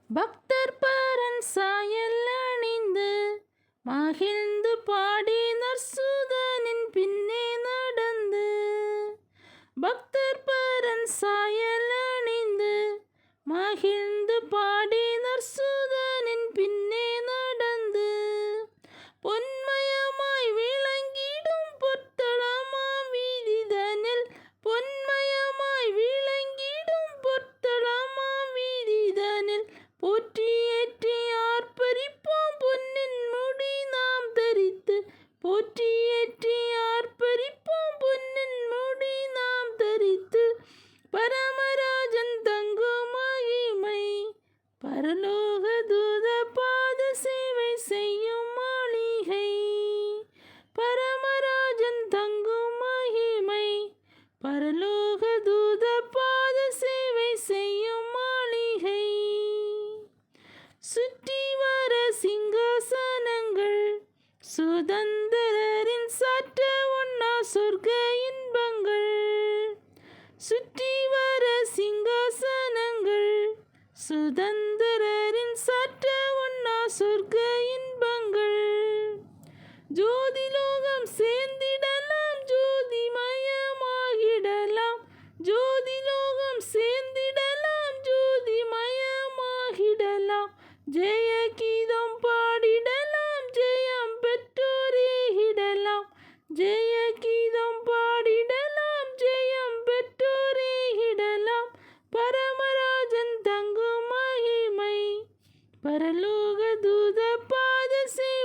பக்தர் பரன் சாயல் அணிந்து மகிழ்ந்து பாடி நற்சுதனின் பின்னே நடந்து. பக்தர் பரன் சாயல் அணிந்து மகிழ்ந்து பாடி நற்சுதனின் பின்னே நடந்து. பொன்மயமாய் விளங்கிடும் பொற்தளமாம் வீதிதனில் பொன்மயமாய் விளங்கிடும் பொற்தளமாம் வீதிதனில் போற்றி ஏற்றி ஆர்ப்பரிப்போம் பொன்னின் முடி நாம் தரித்து. போற்றி ஏற்றி ஆர்ப்பரிப்போம் பொன்னின் முடி நாம் தரித்து. பரமராஜன் தங்கும் மகிமை பரலோக தூத பாத சேவை செய்யும் மாளிகை. பரமராஜன் தங்கும் மகிமை பரலோக தூத பாத சேவை செய்யும் மாளிகை. சுற்றி வர சிங்காசனங்கள் சுதந்திரரின் சாற்ற ஒண்ணா சொர்க்க இன்பங்கள். சுற்றி வர சிங்காசனங்கள் சுதந்திரரின் சாற்ற ஒண்ணா சொர்க்க இன்பங்கள். ஜோதிலோகம் சேர்ந்திடலாம் ஜோதிமயமாகிடலாம். ஜோதிலோகம் சேர்ந்திடலாம் ஜோதிமயமாகிடலாம். ஜெய கீதம் பாடிடலாம் ஜெயம் பெற்றோரேகிடலாம். ஜெய கீதம் பாடிடலாம் ஜெயம் பெற்றோரேகிடலாம். பரமராஜன் தங்கும் மகிமை பரலோக தூத பாத சேவை